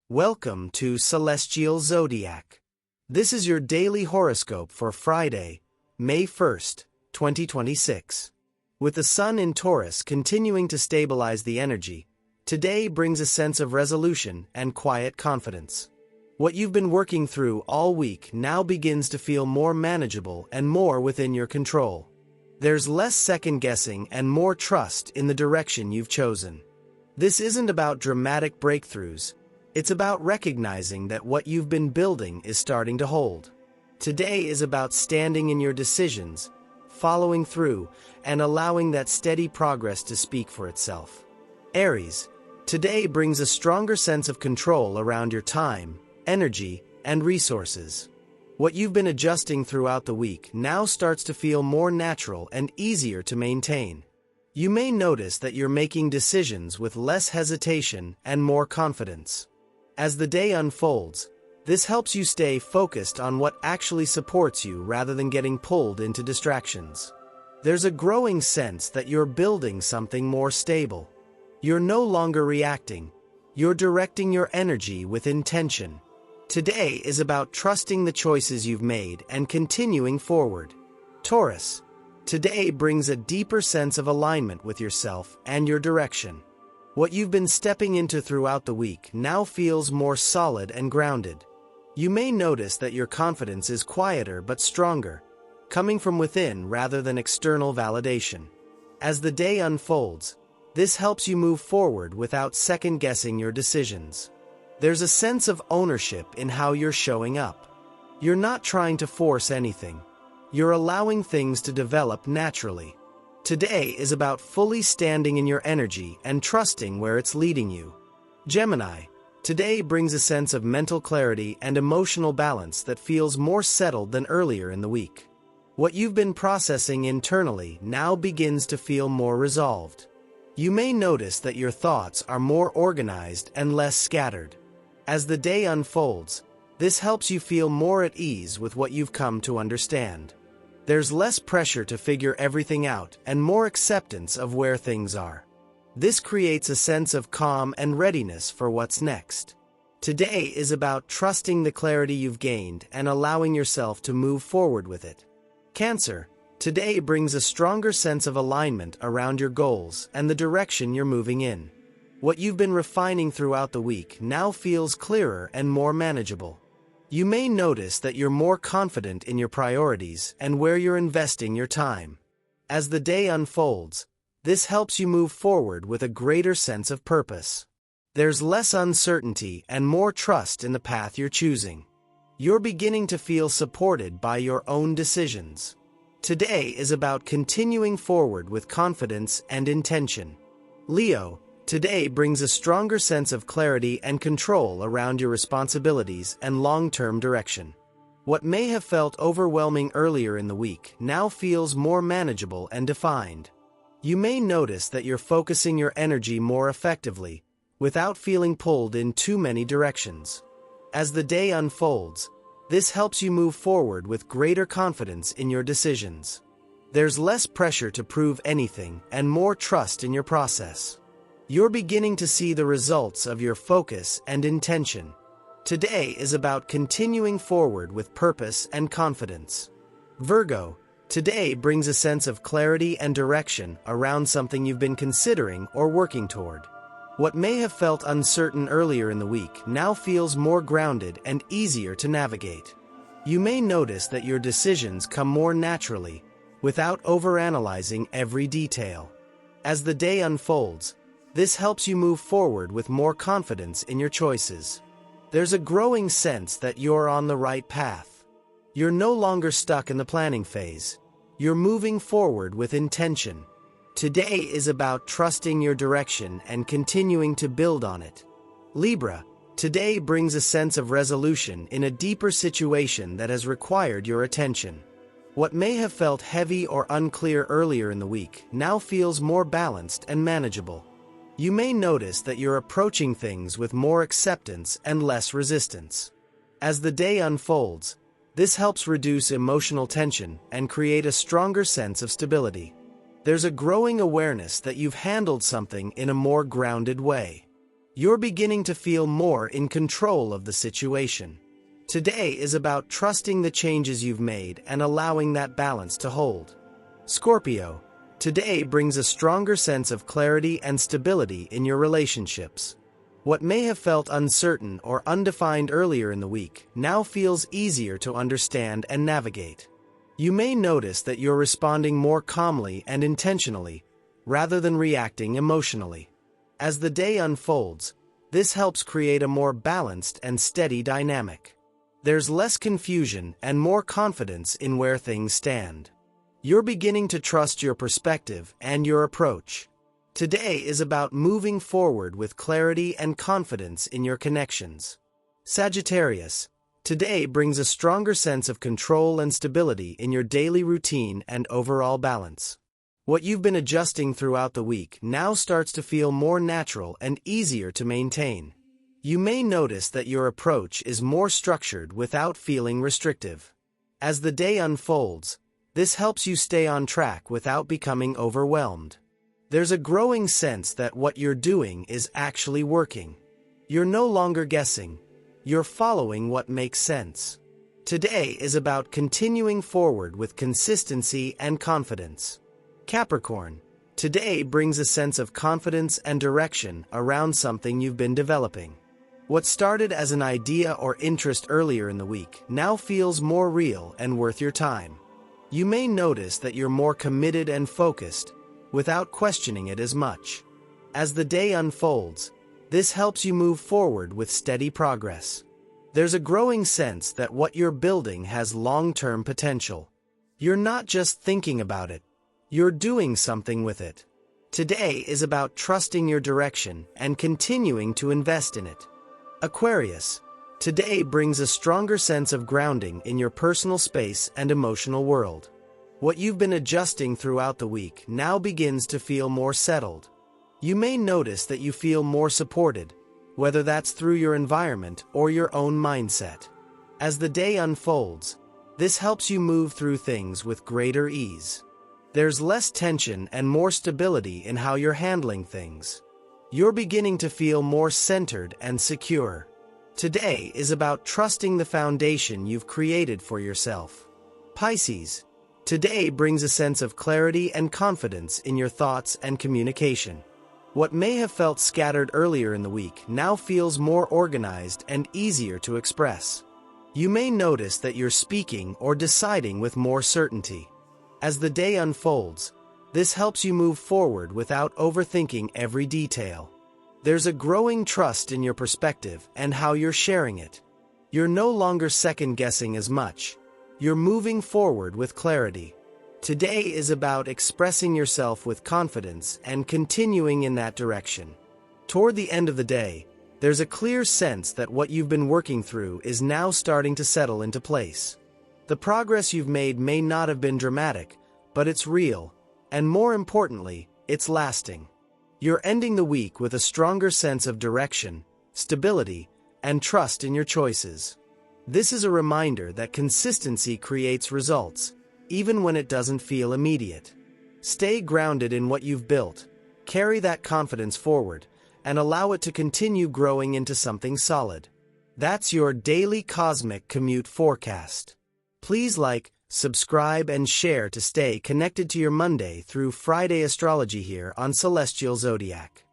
Welcome to Celestial Zodiac. This is your daily horoscope for Friday, May 1st, 2026. With the Sun in Taurus continuing to stabilize the energy, today brings a sense of resolution and quiet confidence. What you've been working through all week now begins to feel more manageable and more within your control. There's less second-guessing and more trust in the direction you've chosen. This isn't about dramatic breakthroughs. It's about recognizing that what you've been building is starting to hold. Today is about standing in your decisions, following through, and allowing that steady progress to speak for itself. Aries, today brings a stronger sense of control around your time, energy, and resources. What you've been adjusting throughout the week now starts to feel more natural and easier to maintain. You may notice that you're making decisions with less hesitation and more confidence. As the day unfolds, this helps you stay focused on what actually supports you rather than getting pulled into distractions. There's a growing sense that you're building something more stable. You're no longer reacting. You're directing your energy with intention. Today is about trusting the choices you've made and continuing forward. Taurus, today brings a deeper sense of alignment with yourself and your direction. What you've been stepping into throughout the week now feels more solid and grounded. You may notice that your confidence is quieter but stronger, coming from within rather than external validation. As the day unfolds, this helps you move forward without second-guessing your decisions. There's a sense of ownership in how you're showing up. You're not trying to force anything. You're allowing things to develop naturally. Today is about fully standing in your energy and trusting where it's leading you. Gemini, today brings a sense of mental clarity and emotional balance that feels more settled than earlier in the week. What you've been processing internally now begins to feel more resolved. You may notice that your thoughts are more organized and less scattered. As the day unfolds, this helps you feel more at ease with what you've come to understand. There's less pressure to figure everything out and more acceptance of where things are. This creates a sense of calm and readiness for what's next. Today is about trusting the clarity you've gained and allowing yourself to move forward with it. Cancer, today brings a stronger sense of alignment around your goals and the direction you're moving in. What you've been refining throughout the week now feels clearer and more manageable. You may notice that you're more confident in your priorities and where you're investing your time. As the day unfolds, this helps you move forward with a greater sense of purpose. There's less uncertainty and more trust in the path you're choosing. You're beginning to feel supported by your own decisions. Today is about continuing forward with confidence and intention. Leo, today brings a stronger sense of clarity and control around your responsibilities and long-term direction. What may have felt overwhelming earlier in the week now feels more manageable and defined. You may notice that you're focusing your energy more effectively, without feeling pulled in too many directions. As the day unfolds, this helps you move forward with greater confidence in your decisions. There's less pressure to prove anything and more trust in your process. You're beginning to see the results of your focus and intention. Today is about continuing forward with purpose and confidence. Virgo, today brings a sense of clarity and direction around something you've been considering or working toward. What may have felt uncertain earlier in the week now feels more grounded and easier to navigate. You may notice that your decisions come more naturally, without overanalyzing every detail. As the day unfolds, this helps you move forward with more confidence in your choices. There's a growing sense that you're on the right path. You're no longer stuck in the planning phase. You're moving forward with intention. Today is about trusting your direction and continuing to build on it. Libra, today brings a sense of resolution in a deeper situation that has required your attention. What may have felt heavy or unclear earlier in the week now feels more balanced and manageable. You may notice that you're approaching things with more acceptance and less resistance. As the day unfolds, this helps reduce emotional tension and create a stronger sense of stability. There's a growing awareness that you've handled something in a more grounded way. You're beginning to feel more in control of the situation. Today is about trusting the changes you've made and allowing that balance to hold. Scorpio, today brings a stronger sense of clarity and stability in your relationships. What may have felt uncertain or undefined earlier in the week now feels easier to understand and navigate. You may notice that you're responding more calmly and intentionally, rather than reacting emotionally. As the day unfolds, this helps create a more balanced and steady dynamic. There's less confusion and more confidence in where things stand. You're beginning to trust your perspective and your approach. Today is about moving forward with clarity and confidence in your connections. Sagittarius, today brings a stronger sense of control and stability in your daily routine and overall balance. What you've been adjusting throughout the week now starts to feel more natural and easier to maintain. You may notice that your approach is more structured without feeling restrictive. As the day unfolds, this helps you stay on track without becoming overwhelmed. There's a growing sense that what you're doing is actually working. You're no longer guessing, you're following what makes sense. Today is about continuing forward with consistency and confidence. Capricorn, today brings a sense of confidence and direction around something you've been developing. What started as an idea or interest earlier in the week now feels more real and worth your time. You may notice that you're more committed and focused, without questioning it as much. As the day unfolds, this helps you move forward with steady progress. There's a growing sense that what you're building has long-term potential. You're not just thinking about it, you're doing something with it. Today is about trusting your direction and continuing to invest in it. Aquarius, today brings a stronger sense of grounding in your personal space and emotional world. What you've been adjusting throughout the week now begins to feel more settled. You may notice that you feel more supported, whether that's through your environment or your own mindset. As the day unfolds, this helps you move through things with greater ease. There's less tension and more stability in how you're handling things. You're beginning to feel more centered and secure. Today is about trusting the foundation you've created for yourself. Pisces, today brings a sense of clarity and confidence in your thoughts and communication. What may have felt scattered earlier in the week now feels more organized and easier to express. You may notice that you're speaking or deciding with more certainty. As the day unfolds, this helps you move forward without overthinking every detail. There's a growing trust in your perspective and how you're sharing it. You're no longer second-guessing as much. You're moving forward with clarity. Today is about expressing yourself with confidence and continuing in that direction. Toward the end of the day, there's a clear sense that what you've been working through is now starting to settle into place. The progress you've made may not have been dramatic, but it's real, and more importantly, it's lasting. You're ending the week with a stronger sense of direction, stability, and trust in your choices. This is a reminder that consistency creates results, even when it doesn't feel immediate. Stay grounded in what you've built, carry that confidence forward, and allow it to continue growing into something solid. That's your daily cosmic commute forecast. Please like, subscribe, and share to stay connected to your Monday through Friday astrology here on Celestial Zodiac.